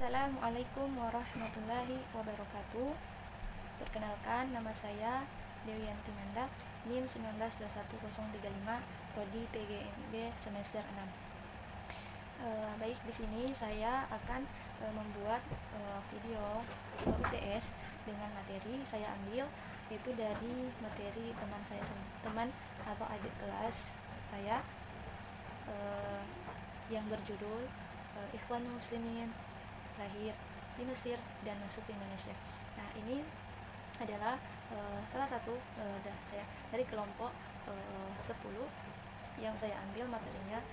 Assalamualaikum warahmatullahi wabarakatuh. Perkenalkan, nama saya Dewianti Mandak, NIM 1921035, Prodi PGMB semester 6. Baik, di sini saya akan membuat video UTS dengan materi saya ambil yaitu dari materi teman atau adik kelas saya yang berjudul Ikhwan Muslimin lahir di Mesir dan masuk ke Indonesia. Nah, ini adalah salah satu saya dari kelompok 10 yang saya ambil materinya,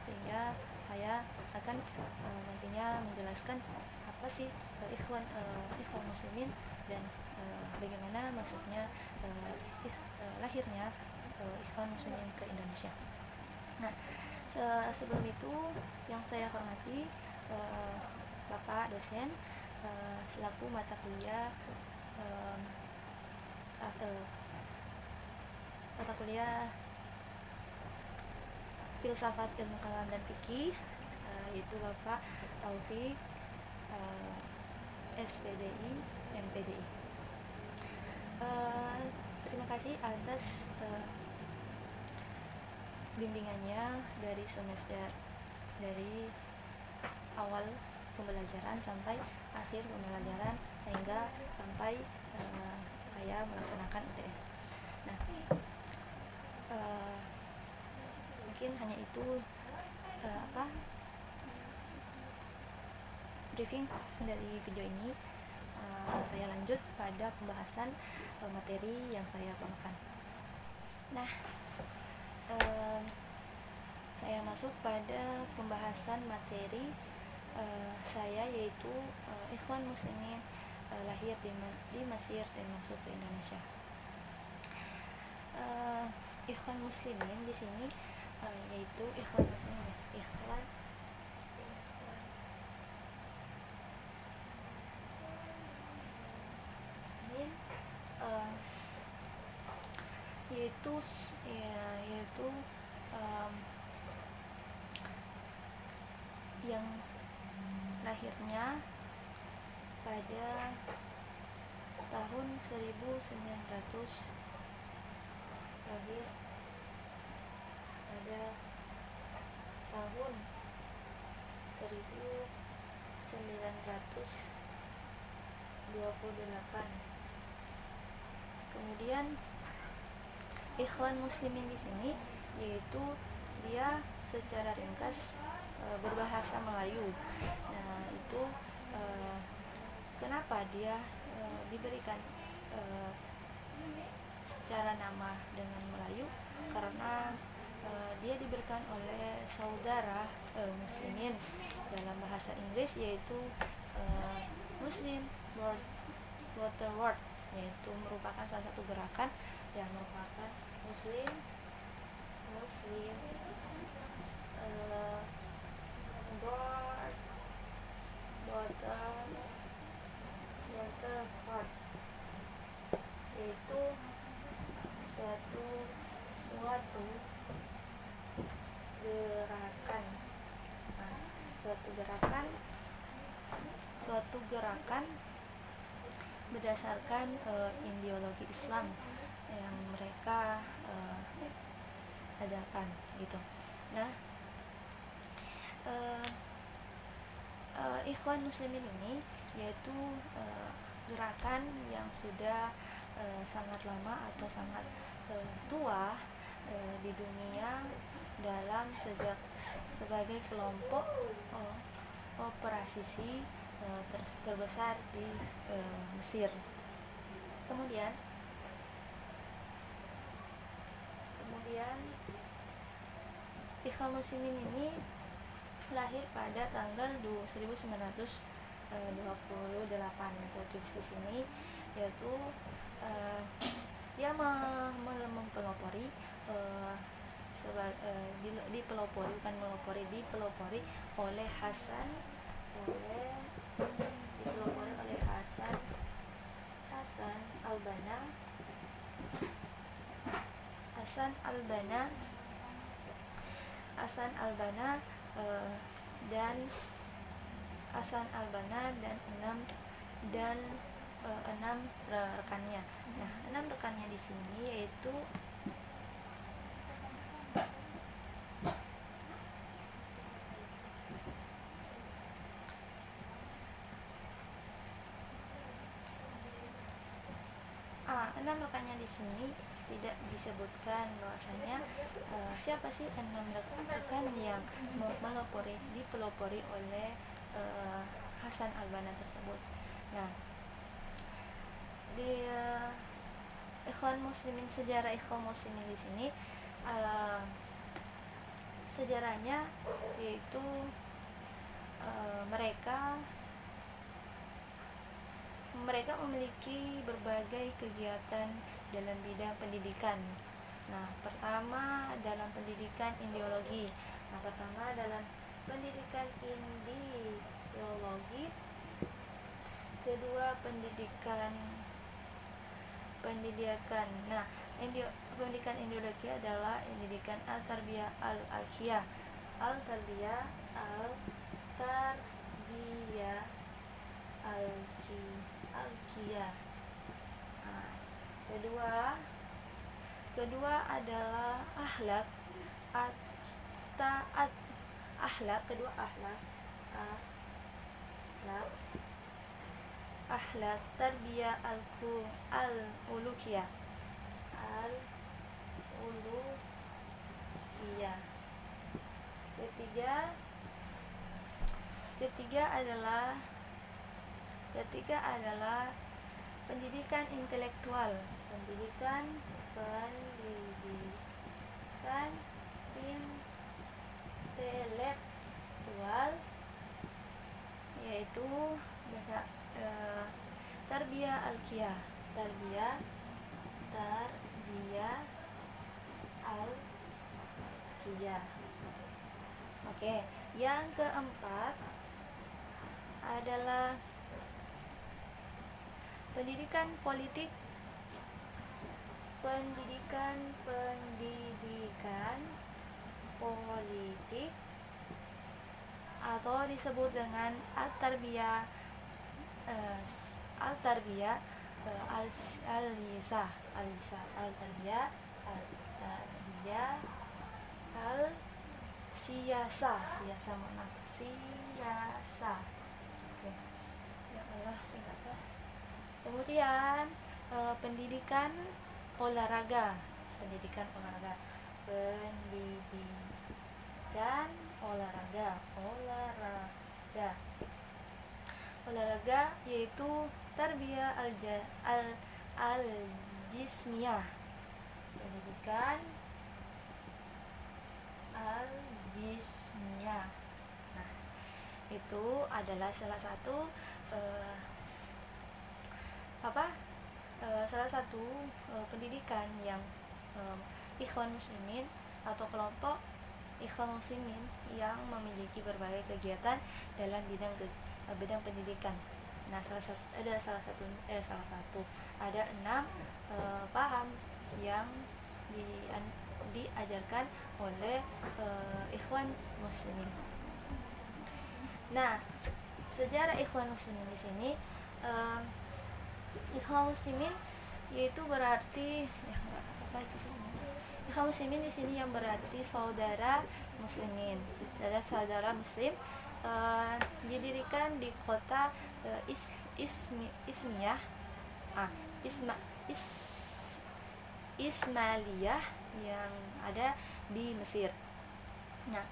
sehingga saya akan nantinya menjelaskan apa sih ikhwan muslimin dan bagaimana maksudnya lahirnya ikhwan muslimin ke Indonesia. Nah, sebelum itu yang saya hormati Bapak dosen selaku mata kuliah filsafat ilmu kalam dan fikih, yaitu Bapak Taufik SPDI MPDI. Terima kasih atas bimbingannya dari awal pembelajaran sampai akhir pembelajaran sehingga sampai saya melaksanakan UTS. Nah, mungkin hanya itu briefing dari video ini. Saya lanjut pada pembahasan materi yang saya bawakan. Nah, saya masuk pada pembahasan materi saya, yaitu ikhwan muslimin lahir di Mesir dan masuk ke Indonesia. Ikhwan muslimin di sini yaitu ikhwan muslimin, ikhwan yaitu yang lahirnya pada tahun 1900, lahir pada tahun 1928. Kemudian ikhwan muslimin di sini yaitu dia secara ringkas berbahasa Melayu. Nah, itu kenapa dia diberikan secara nama dengan Melayu, karena dia diberikan oleh saudara muslimin dalam bahasa Inggris, yaitu Muslim Water Word, yaitu merupakan salah satu gerakan yang merupakan Muslim Water Word, yaitu suatu gerakan berdasarkan ideologi Islam yang mereka ajarkan gitu. Nah, ikhwan muslimin ini yaitu gerakan yang sudah sangat lama atau sangat tua di dunia dalam sebagai kelompok operasi terbesar di Mesir. Kemudian ikhwan muslimin ini lahir pada tanggal 1928. Saya tulis di sini, yaitu dia mempelopori dipelopori oleh Hasan Al-Banna dan Hasan al-Banna dan enam rekannya. Nah, 6 rekannya di sini yaitu enam rekannya di sini tidak disebutkan bahwasanya siapa sih 6 rekan yang dipelopori oleh Hasan al-Banna tersebut. Nah, di sejarah ikhwan muslimin di sini sejarahnya yaitu mereka memiliki berbagai kegiatan dalam bidang pendidikan. Nah, pertama dalam pendidikan ideologi. Kedua pendidikan. Nah, pendidikan ideologi adalah pendidikan al-tarbiyah al-alqiyah. Alqiyah. Nah, kedua adalah akhlak tarbiyah al-uluhiyah. Ketiga adalah pendidikan intelektual. Yaitu tarbiyah al-qiyah. Oke, yang keempat adalah pendidikan politik atau disebut dengan al-tarbiyah al-lisah. Siyasah. Oke. Ya Allah, sebatas. Kemudian pendidikan olahraga. Olahraga yaitu tarbiyah al-jismiyah. Pendidikan al-jismiyah. Nah, itu adalah salah satu pendidikan yang ikhwan muslimin atau kelompok ikhwan muslimin yang memiliki berbagai kegiatan dalam bidang pendidikan. Nah, ada 6 paham yang diajarkan oleh ikhwan muslimin. Nah, sejarah ikhwan muslimin di sini, ikhwan muslimin yaitu berarti ikhwan muslimin di sini yang berarti saudara muslim, didirikan di kota Ismailiyah yang ada di Mesir. Nah,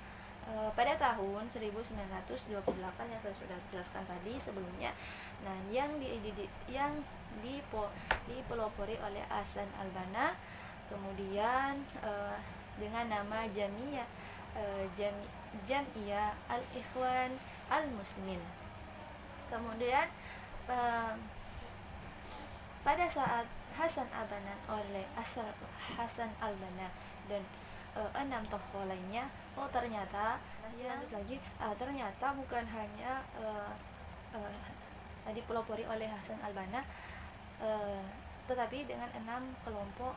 pada tahun 1928 yang saya sudah jelaskan tadi sebelumnya. Nah, yang dipelopori oleh Hasan al-Banna, kemudian dengan nama Jam'iyah al-Ikhwan al-Muslimin. Kemudian pada saat Hasan al-Banna dan 6 tokoh lainnya, ternyata bukan hanya dipelopori oleh Hasan al-Banna, tetapi dengan 6 kelompok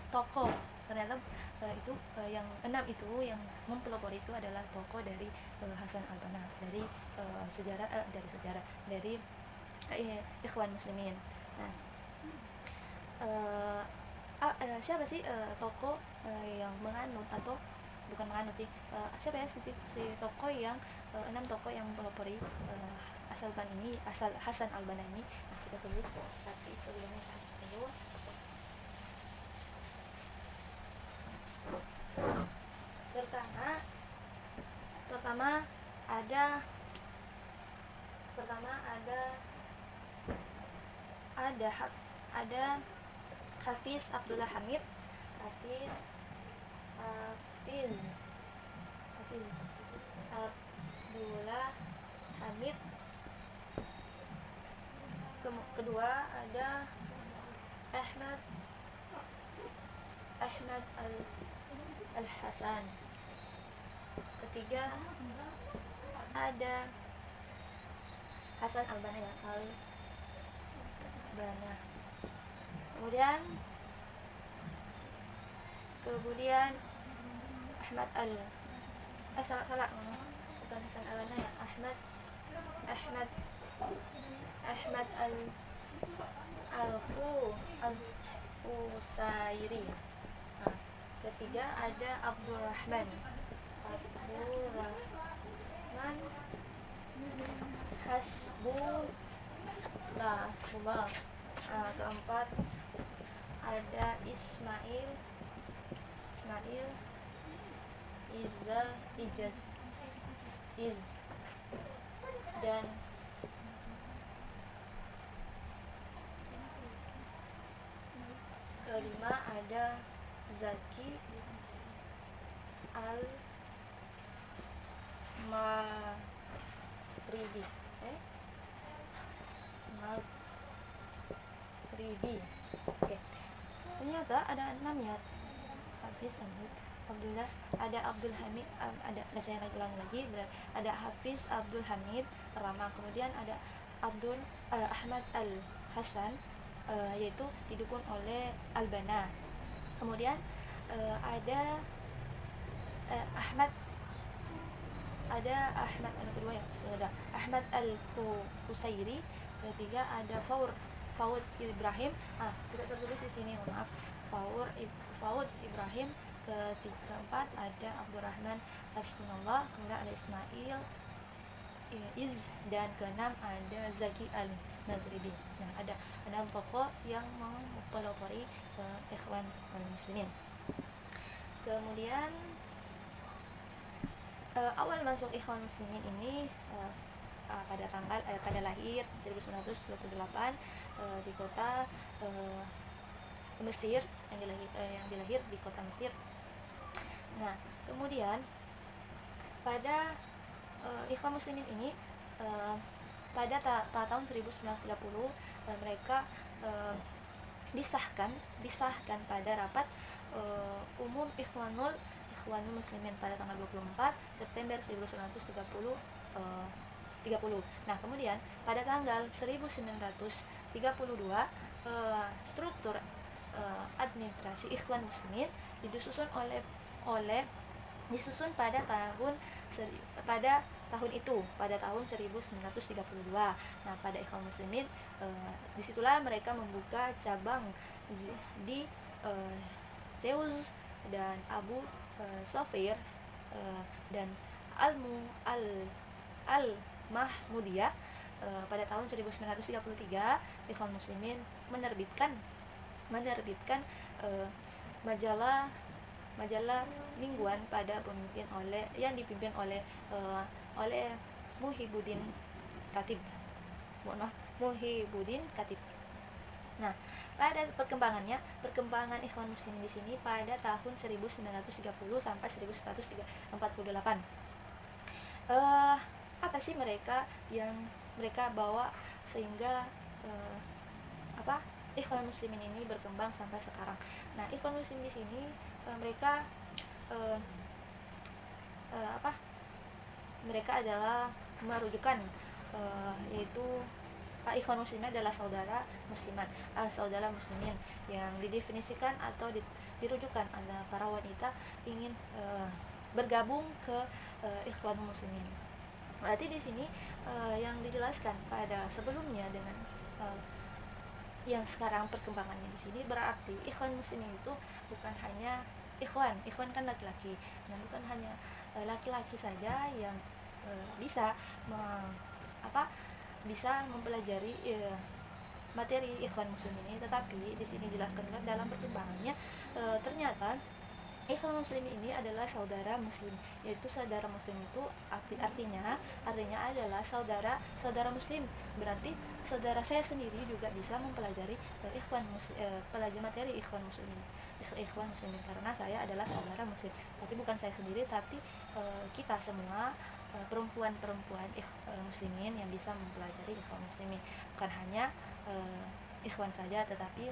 tokoh. Ternyata itu yang 6 itu yang mempelopori itu adalah tokoh dari Hasan al-Banna, dari sejarah dari Ikhwan Muslimin. Nah, siapa sih tokoh yang menganut, atau bukan menganut sih, siapa ya si tokoh yang 6 tokoh yang mempelopori asal Hasan al-Banna ini? Nah, kita tulis, tapi sebelumnya dulu. Pertama ada Hafiz Abdullah Hamid. Hafiz Abdullah Hamid. Kedua ada Ahmad Al-Hasan. Ketiga ada Hasan al-Banna ya, Al-Banna. Kemudian Ahmad bukan Hasan al-Banna ya, Ahmad al-Qusairi. Nah, ketiga ada Abdurrahman Hasbullah. Keempat ada Ismail dan kelima ada Zaki Al-Maghribi. Oke. Ternyata ada 6 ya. Hafiz Abdullah, ada Abdul Hamid, saya ulang lagi, ada Hafiz Abdul Hamid Rama, kemudian ada Ahmad Al-Hasan, yaitu didukung oleh Al-Banna. Kemudian ada Ahmad Al-Qusairi. Ketiga ada Fawd Ibrahim. Tidak tertulis di sini, maaf. Fawd Ibrahim. Keempat ada Abdurrahman Hasbunallah. Kemudian ada Ismail dan keenam ada Zaki Al-Maghribi. Nah, ada 6 tokoh yang mempelopori Ikhwan Muslimin. Kemudian awal masuk Ikhwan Muslimin ini pada lahir 1928 di kota Mesir, yang dilahir di kota Mesir. Nah, kemudian pada Ikhwan Muslimin ini pada tahun 1930 mereka disahkan pada rapat umum Ikhwanul Muslimin pada tanggal 24 September 1930. Nah, kemudian pada tanggal 1932 struktur administrasi Ikhwan Muslimin disusun pada tahun 1932. Nah, pada Ikhwan Muslimin disitulah mereka membuka cabang di Seuz dan Abu Sofir dan Al-Mahmudiyah. Pada tahun 1933 Ikhwan Muslimin menerbitkan majalah mingguan yang dipimpin oleh Muhyiddin Khatib. Nah, pada perkembangan Ikhwan Muslimin di sini pada tahun 1930 sampai 1948. Apa sih yang mereka bawa sehingga Ikhwan Muslimin ini berkembang sampai sekarang. Nah, Ikhwan Muslimin di sini mereka adalah merujukan yaitu Ikhwan Muslimin adalah saudara muslimin yang didefinisikan atau dirujukan ada para wanita ingin bergabung ke Ikhwanul Muslimin. Berarti di sini yang dijelaskan pada sebelumnya dengan yang sekarang perkembangannya di sini, berarti Ikhwan Muslimin itu bukan hanya ikhwan kan laki-laki, nah bukan hanya laki-laki saja yang bisa bisa mempelajari materi Ikhwan Muslim ini, tetapi di sini dijelaskan dalam perkembangannya ternyata Ikhwan Muslim ini adalah saudara muslim, yaitu saudara muslim itu artinya adalah saudara muslim. Berarti saudara saya sendiri juga bisa mempelajari pelajari materi Ikhwan Muslimin karena saya adalah saudara muslim. Tapi bukan saya sendiri, tapi kita semua perempuan muslimin yang bisa mempelajari Ikhwan Muslimin. Bukan hanya ikhwan saja, tetapi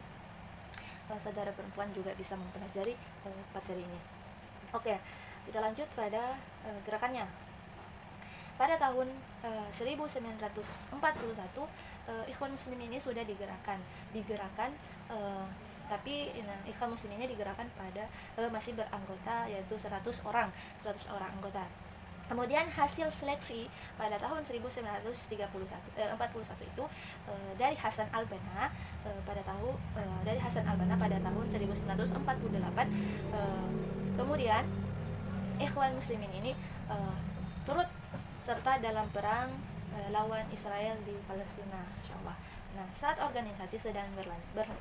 saudara perempuan juga bisa mempelajari materi ini. Oke, kita lanjut pada gerakannya. Pada tahun 1941 Ikhwan Muslimin ini sudah digerakkan tapi Ikhwan Muslimin ini digerakkan pada masih beranggota, yaitu 100 orang anggota. Kemudian hasil seleksi pada tahun 1941 itu dari Hasan al-Banna pada tahun 1948. Kemudian Ikhwan Muslimin ini turut serta dalam perang lawan Israel di Palestina, insyaallah. Nah, saat organisasi sedang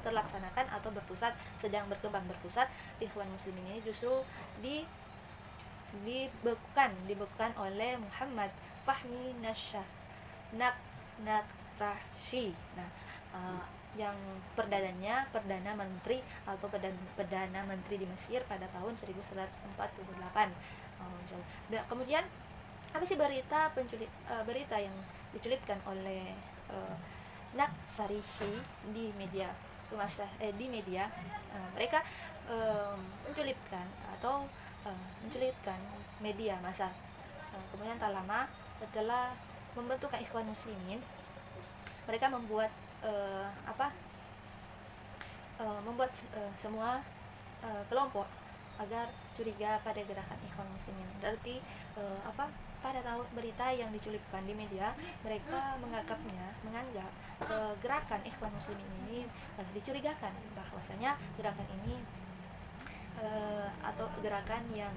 terlaksanakan atau sedang berkembang berpusat, Ikhwan Muslimin ini justru dibekukan oleh Muhammad Fahmi Nakrashi. Nah, yang perdana menteri di Mesir pada tahun 1948. Kemudian apa sih berita yang diculipkan oleh Naksarihi di media mereka menculitkan media massa. Kemudian tak lama setelah membentuk Ikhwan Muslimin, mereka membuat semua kelompok agar curiga pada gerakan Ikhwan Muslimin. Berarti pada tahun berita yang diculipkan di media, mereka menganggap gerakan Ikhwan Muslimin ini dicurigakan bahwasanya gerakan ini atau gerakan yang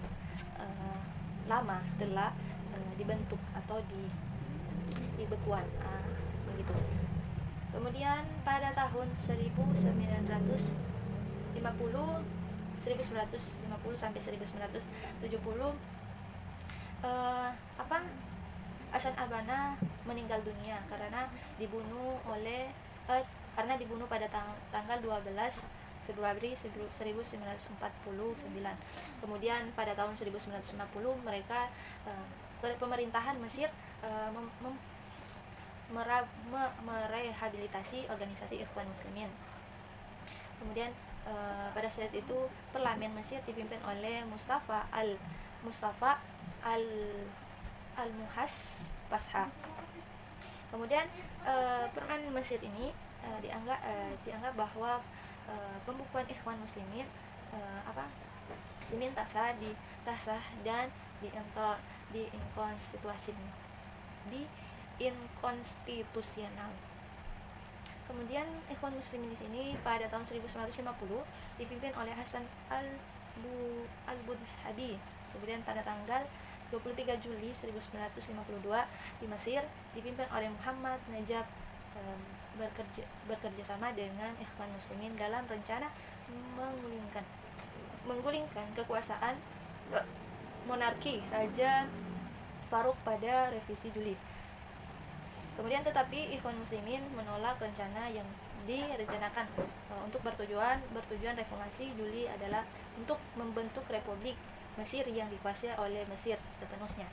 lama telah dibentuk atau dibekuan begitu. Kemudian pada tahun 1950 sampai 1970 Hasan al-Banna meninggal dunia karena dibunuh pada tanggal 12 Februari 1949. Kemudian pada tahun 1950 mereka pemerintahan Mesir merehabilitasi organisasi Ikhwan Muslimin. Kemudian pada saat itu parlemen Mesir dipimpin oleh Mustafa al-Muhas Pasha. Kemudian parlemen Mesir ini dianggap bahwa pembukuan Ikhwan Muslimin tak sah dan inkonstitusional. Kemudian Ikhwan Muslimin di sini pada tahun 1950 dipimpin oleh Hasan al-Budhabi. Kemudian pada tanggal 23 Juli 1952 di Mesir dipimpin oleh Muhammad Najab bekerja sama dengan Ikhwan Muslimin dalam rencana menggulingkan kekuasaan monarki Raja Farouk pada revisi Juli. Kemudian tetapi Ikhwan Muslimin menolak rencana yang direncanakan untuk bertujuan reformasi Juli adalah untuk membentuk Republik Mesir yang dikuasai oleh Mesir sepenuhnya.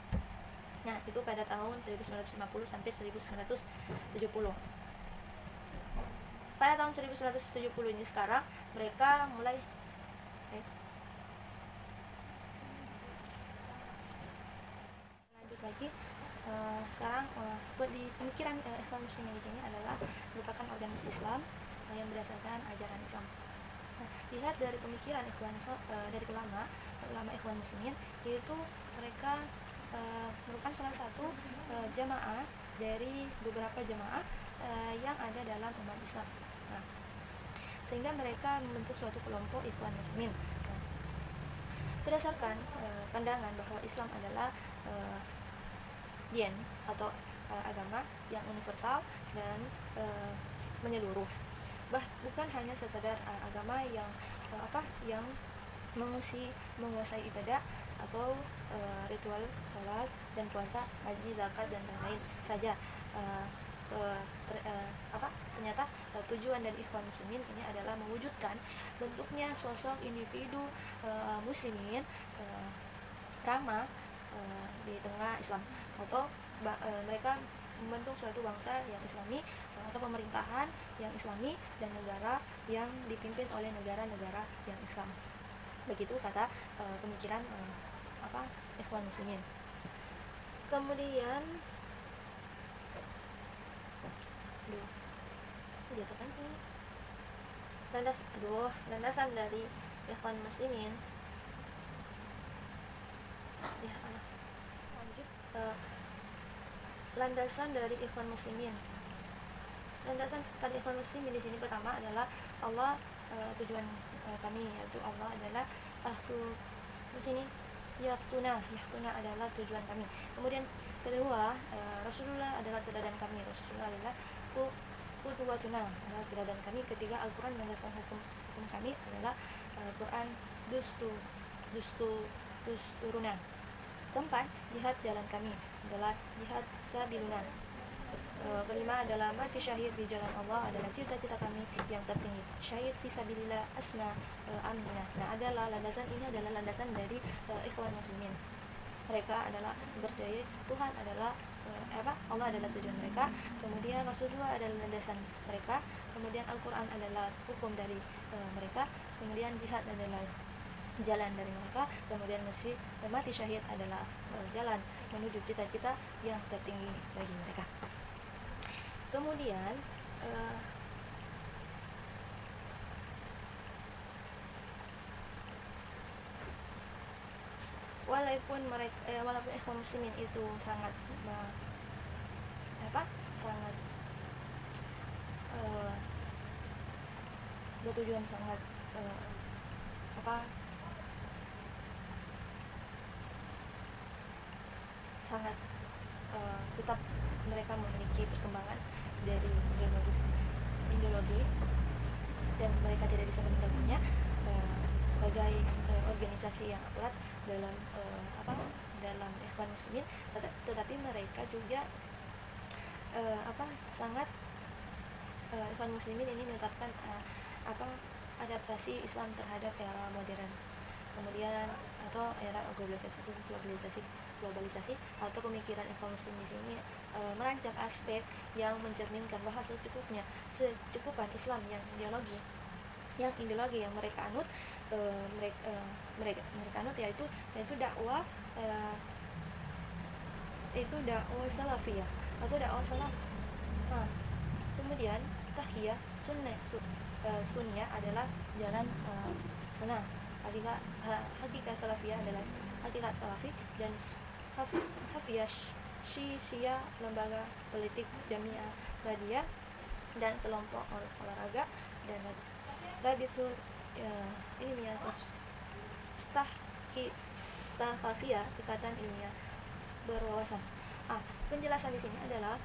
Nah, itu pada tahun 1950 sampai 1970. Pada tahun 1970 ini sekarang mereka mulai lanjut lagi. Sekarang di pemikiran Ikhwan Muslimin di sini adalah merupakan organisasi Islam yang berdasarkan ajaran Islam. lihat dari pemikiran dari ulama Ikhwan Muslimin, yaitu mereka merupakan salah satu jamaah dari beberapa jamaah yang ada dalam umat Islam. Nah, sehingga mereka membentuk suatu kelompok Ikhwan Muslimin. Nah, berdasarkan pandangan bahwa Islam adalah dien atau agama yang universal dan menyeluruh, bukan hanya sekadar agama yang yang menguasai ibadah atau ritual sholat dan puasa, haji, zakat dan lain-lain saja. Ternyata tujuan dari Ikhwan Muslimin ini adalah mewujudkan bentuknya sosok individu muslimin ramah di tengah Islam, atau mereka membentuk suatu bangsa yang Islami, atau pemerintahan yang Islami dan negara yang dipimpin oleh negara-negara yang Islam. Begitu kata pemikiran Ikhwan Muslimin. Kemudian landasan dari Ikhwan Muslimin. Landasan dari Ikhwan Muslimin. Landasan pada Ikhwan Muslimin di sini pertama adalah Allah. Tujuan kami, yaitu Allah adalah di sini yahtuna adalah tujuan kami. Kemudian kedua, Rasulullah adalah teladan kami. Rasulullah adalah qudwatuna, adalah teladan kami. Ketiga, Al-Quran landasan hukum kami adalah Quran dusturuna. Keempat, jihad jalan kami adalah jihad sabiluna. Kelima adalah mati syahid di jalan Allah adalah cita-cita kami yang tertinggi. Syahid fisabilillah asna aminah. Nah, ini adalah landasan dari Ikhwan Muslimin. Mereka adalah percaya Tuhan adalah Allah adalah tujuan mereka, kemudian Rasulullah adalah landasan mereka, kemudian Al-Quran adalah hukum dari mereka, kemudian jihad adalah jalan dari mereka, kemudian mati syahid adalah jalan menuju cita-cita yang tertinggi bagi mereka. Kemudian walaupun Ikhwan Muslimin itu sangat bertujuan sangat sangat tetap mereka memiliki perkembangan dari ideologi dan mereka tidak bisa meninggalkannya sebagai organisasi yang akurat dalam dalam Ikhwan Muslimin, tetapi mereka juga sangat Ikhwan Muslimin ini menetapkan adaptasi Islam terhadap era modern, kemudian atau era globalisasi atau pemikiran Ikhwan Muslim di sini merancang aspek yang mencerminkan bahwa secukupan Islam yang ideologi yang mereka anut, mereka anut yaitu dakwah salafiyah atau dakwah salaf. Kemudian tahiyah sunnah adalah jalan sunnah. Hakikat salafiyah adalah hakikat salafi, dan hafiyah Syiah lembaga politik, jamiah, media dan kelompok olahraga, dan Rabitul ilmiah Stahkafiyah, ikatan ilmiah berwawasan. Penjelasan di sini adalah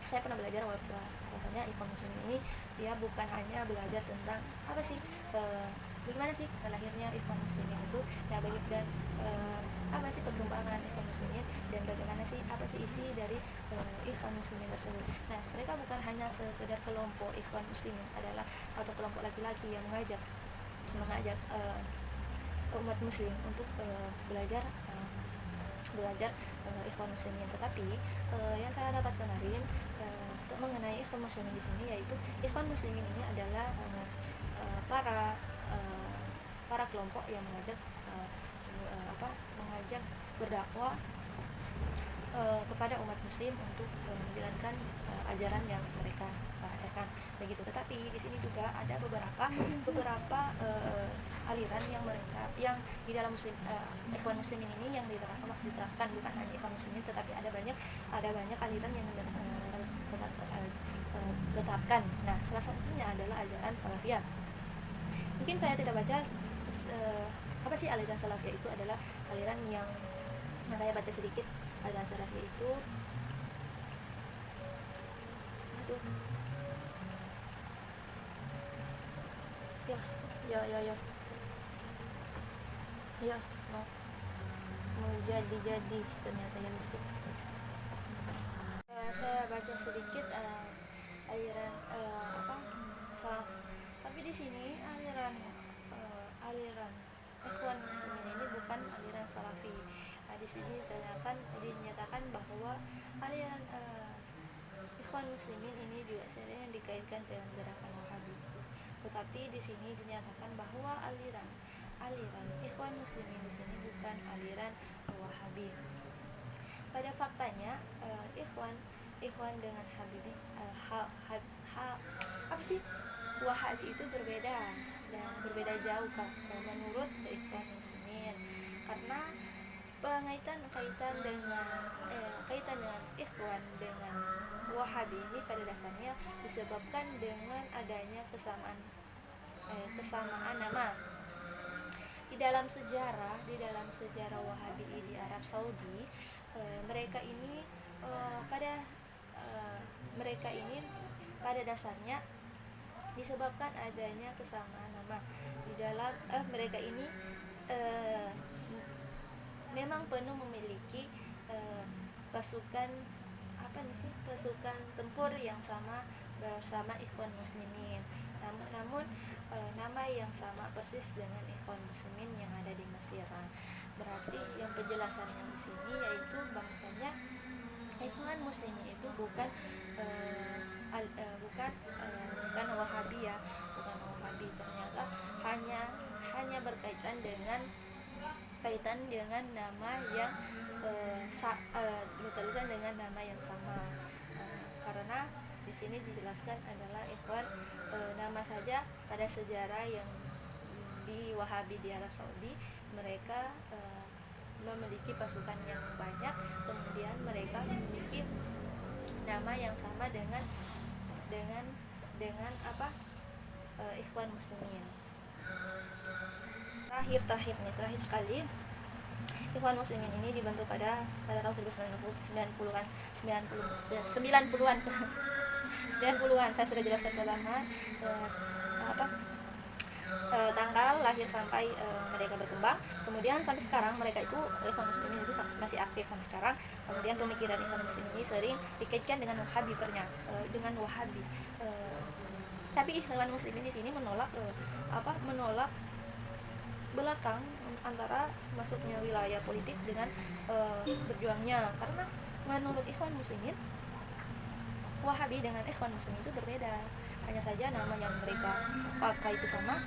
saya pernah belajar bahwasanya Ikhwan Muslimin ini dia bukan hanya belajar tentang bagaimana sih lahirnya Ikhwan Muslimin itu, dan apa sih perkembangan Ikhwan Muslimin, dan bagaimana sih isi dari Ikhwan Muslimin tersebut. Nah, mereka bukan hanya sekedar kelompok Ikhwan Muslimin atau kelompok laki-laki yang mengajak umat muslim untuk belajar Ikhwan Muslimin, tetapi yang saya dapat kemarin mengenai Ikhwan Muslimin di sini, yaitu Ikhwan Muslimin ini adalah para kelompok yang mengajak berdakwah kepada umat muslim untuk menjalankan ajaran yang mereka ajarkan begitu. Tetapi di sini juga ada beberapa aliran yang mereka yang di dalam Ikhwan Muslimin ini yang diterapkan bukan hanya Ikhwan Muslimin, tetapi ada banyak aliran yang tetapkan. Nah, salah satunya adalah ajaran Salafiyah. Mungkin saya tidak baca apa sih aliran Salafiyah itu. Adalah aliran yang saya baca sedikit. Aliran Salafiyah itu ya mau jadi ternyata ya mistik. Saya baca sedikit aliran tapi di sini aliran Ikhwan Muslimin ini bukan aliran Salafi. Di sini dinyatakan bahwa aliran Ikhwan Muslimin ini juga sering dikaitkan dengan gerakan Wahabi. Tetapi di sini dinyatakan bahwa aliran Ikhwan Muslimin di sini bukan aliran Wahabi. Pada faktanya Ikhwan dengan Habibi Wahabi itu berbeda dan berbeda jauh menurut Ikhwan Muslimin, karena kaitan dengan Ikhwan dengan Wahabi ini pada dasarnya disebabkan dengan adanya kesamaan nama. Di dalam sejarah Wahabi di Arab Saudi, mereka ini pada dasarnya disebabkan adanya kesamaan nama. Di dalam mereka ini memang penuh memiliki pasukan tempur yang sama bersama Ikhwan Muslimin. Namun nama yang sama persis dengan Ikhwan Muslimin yang ada di Mesir. Berarti yang penjelasannya di sini yaitu bahwasanya Ikhwan Muslimin itu bukan Wahabi ya, bukan Wahabi. Ternyata hanya berkaitan dengan nama yang berkaitan dengan nama yang sama. Karena di sini dijelaskan adalah Ikhwan nama saja pada sejarah yang di Wahabi di Arab Saudi, mereka memiliki pasukan yang banyak, kemudian mereka memiliki nama yang sama dengan Ikhwan Muslimin. Terakhir sekali, Ikhwan Muslimin ini dibentuk pada tahun 1990-an. Saya sudah jelaskan lama tanggal lahir sampai mereka berkembang. Kemudian sampai sekarang mereka itu Ikhwan Muslimin itu masih aktif sampai sekarang. Kemudian pemikiran Ikhwan Muslimin ini sering dikaitkan dengan Wahabi tapi Ikhwan Muslimin di sini menolak belakang antara masuknya wilayah politik dengan berjuangnya, karena menurut Ikhwan Muslimin Wahabi dengan Ikhwan Muslimin itu berbeda. Hanya saja nama yang mereka pakai itu sama.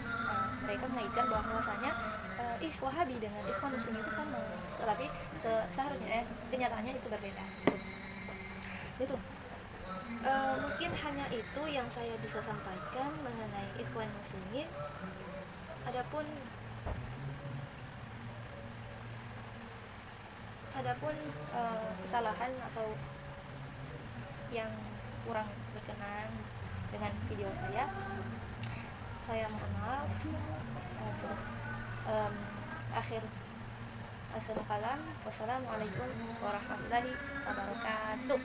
Mereka mengaitkan bahwasanya Wahabi dengan Ikhwan Muslimin itu sama, tetapi seharusnya kenyataannya itu berbeda. Itu mungkin hanya itu yang saya bisa sampaikan mengenai Ikhwan Muslimin. Adapun kesalahan atau yang kurang berkenan dengan video saya mohon maaf. Akhir kalam, wassalamualaikum warahmatullahi wabarakatuh.